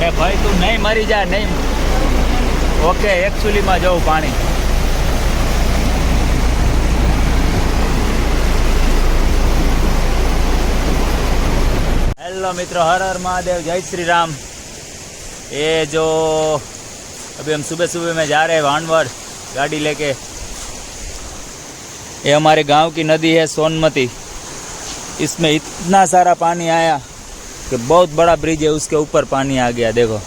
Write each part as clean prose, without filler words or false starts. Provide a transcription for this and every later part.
એ ભાઈ તું નહીં મરી જા નહીં. ઓકે એકચ્યુઅલીમાં જવું પાણી. हेलो मित्रों, हर हर महादेव, जय श्री राम। ये जो अभी हम सुबह सुबह में जा रहे हैं वानवड़ गाड़ी लेके। ये हमारे गांव की नदी है सोनमती। इसमें इतना सारा पानी आया कि बहुत बड़ा ब्रिज है, उसके ऊपर पानी आ गया। देखो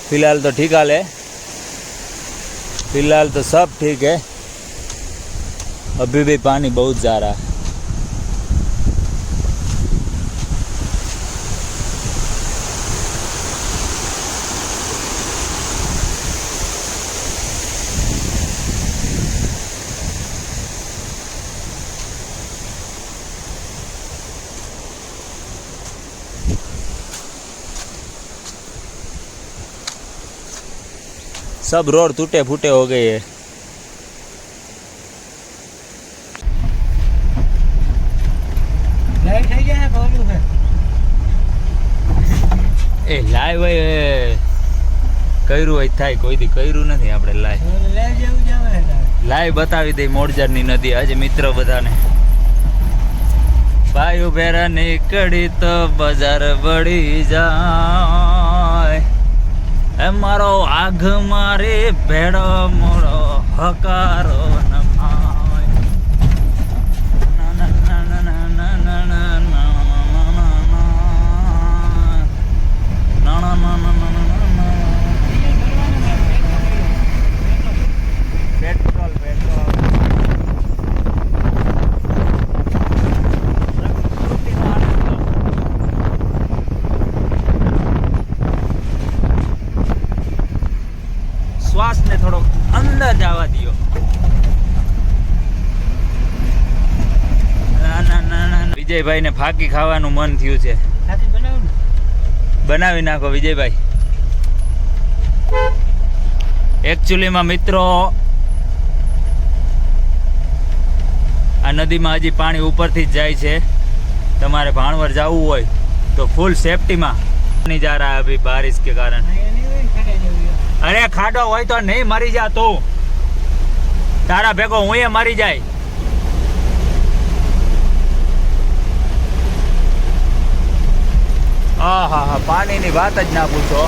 फिलहाल तो ठीक हाल है, फिलहाल तो सब ठीक है। अभी भी पानी बहुत जा रहा है। सब रोड टूटे फूटे हो गए है। ए लाइव કર્યું હોય થાય, કોઈથી કર્યું નથી આપણે લાઈવ બતાવી દઈ મોરજાની નદી આજે મિત્રો બધાને. ભાઈ ભેરા નીકળી તો બજાર બળી જાય, એ મારો આઘ મારે ભેડો મોડો હકારો શ્વાસ ને થોડો અંદર જવા દિયો. વિજયભાઈ ને ફાકી ખાવાનું મન થયું છે, બનાવી નાખો વિજયભાઈ. એકચ્યુઅલીમાં મિત્રો આ નદીમાં હજી પાણી ઉપરથી જ જાય છે. તમારે ભાણવર જવું હોય તો ફૂલ સેફટીમાં નહીં જા રહા અભી બારિશ के कारण. અરે ખાડો હોય તો નહીં મરી જા તું, તારા ભેગો હું એ મરી જાય. હા પાણીની વાત જ ના પૂછો.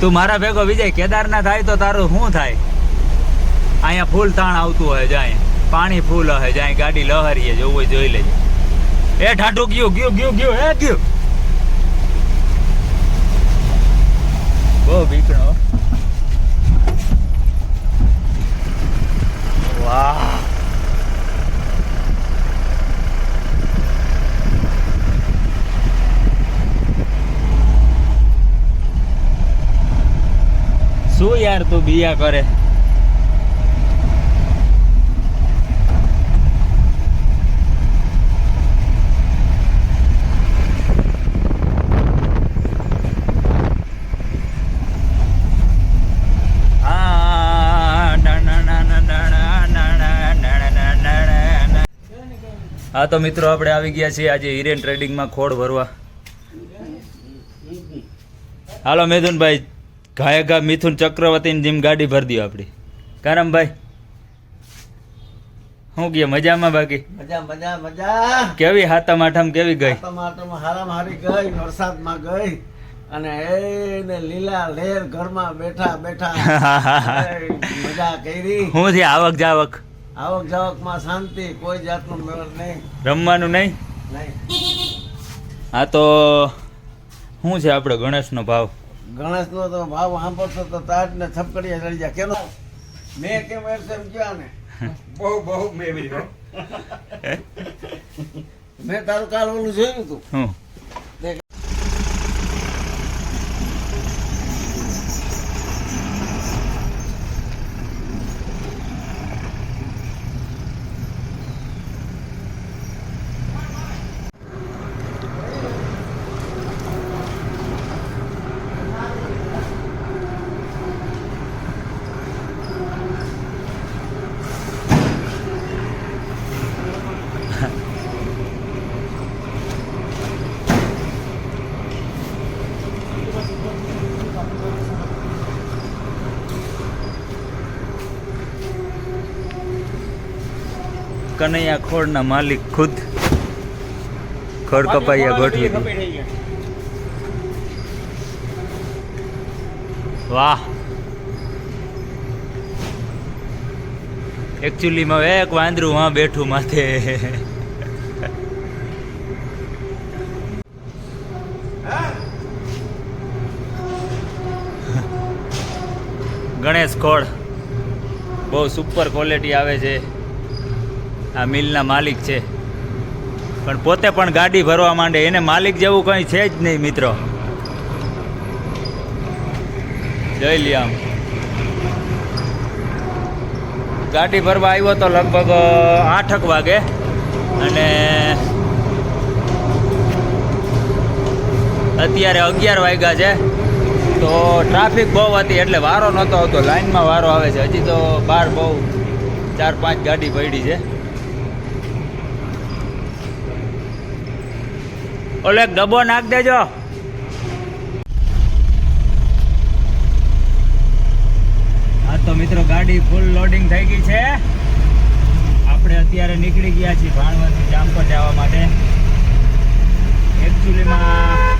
તું મારા ભેગો વિજય કેદારનાથ થાય તો તારું શું થાય? અહીંયા ફૂલ તાણ આવતું હોય, જાય પાણી ફૂલ હોય, જાય ગાડી લહરીએ, જોવું હોય જોઈ લેજે. એ ઠાઠું ગયું એ ગયું. બહુ બીકણો. વાહ શું યાર તું બિયા કરે? હા તો મિત્રો આપણે આવી ગયા છીએ આજે હિરેન ટ્રેડિંગમાં ખોડ ભરવા. હાલો મેધુનભાઈ, ઘાયે મિથુન ચક્રવર્તીની જેમ ગાડી ભરી દો આપણી. કારમભાઈ શું કહે? મજામાં? બાકી મજા. કેવી હાતમ આઠમ કેવી ગઈ? હારી ગઈ, વરસાદમાં ગઈ અને એને લીલા લેર ઘરમાં બેઠા મજા કરી. શું છે આવક જાવક માં શાંતિ, કોઈ જાતનું મેળ નહીં, રમવાનું નહીં. હા તો શું છે આપણે ગણેશનો ભાવ? ગણેશનો તો ભાવ સાંભળતો તો તાજ ને થપકડીએ ચડી જાય. કેનો મેં કેમ એમ ગયા ને બહુ મેં તારું કાલ ઓલું જોયું તું. કનૈયા ખોડના માલિક ખુદ ખડ કપાઈયા ગોઠવી દીધી. વાહ, એકચ્યુઅલીમાં એક વાંદરું હા બેઠું માથે. ગણેશ ખોડ બહુ સુપર ક્વોલિટી આવે છે. આ મિલના માલિક છે, પણ પોતે પણ ગાડી ભરવા માંડે. એને માલિક જેવું કંઈ છે જ નહીં મિત્રો. જોઈ લ્યો આમ ગાડી ભરવા આવ્યો તો લગભગ 8 વાગે, અને અત્યારે 11 વાગ્યા છે. તો ટ્રાફિક બહુ હતી એટલે વારો નહોતો આવતો. લાઈનમાં વારો આવે છે. હજી તો બહાર બહુ 4-5 ગાડી પડી છે. ઓલો એક ડબ્બો નાખ દેજો. હા તો મિત્રો ગાડી ફૂલ લોડિંગ થઈ ગઈ છે. આપણે અત્યારે નીકળી ગયા છીએ ભાણવડથી જામપર જવા માટે. एक्चुअलीમાં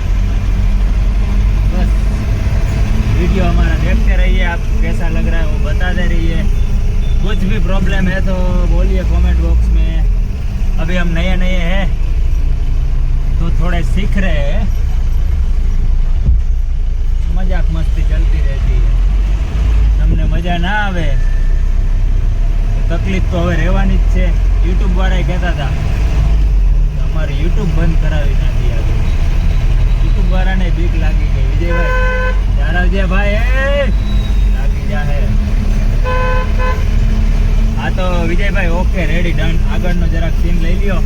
बस वीडियो हमारा देखते रहिए, आप कैसा लग रहा है वो बताते रहिए. कुछ भी प्रॉब्लम है तो बोलिए कमेंट बॉक्स में. अभी हम नए नए हैं तो थोड़े सीख रहे हैं. मजाक मस्ती चलती रहती है. તમને મજા ના આવે તો તકલીફ તો હવે રહેવાની જ છે. યુટ્યુબ વાળા કહેતા હતા અમારે યુટ્યુબ બંધ કરાવી નાખી. યુટ્યુબ વાળાને બીક લાગી ગઈ. વિજયભાઈ યાર વિજયભાઈ લાગી જાહે. હા તો વિજયભાઈ ઓકે રેડી ડન. આગળનો જરાક સીન લઈ લ્યો.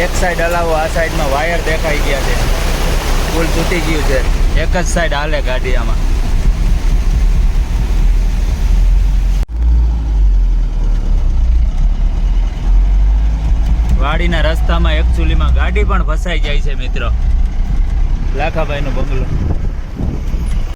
એક સાઈડ હલાવો, આ સાઈડમાં વાયર દેખાઈ ગયા છે. પુલ તૂટી ગયું છે. એક જ સાઈડ હાલે ગાડી આમાં. વાડીના રસ્તામાં એકચ્યુઅલીમાં ગાડી પણ ફસાઈ જાય છે મિત્રો. લાખાભાઈનો બંગલો.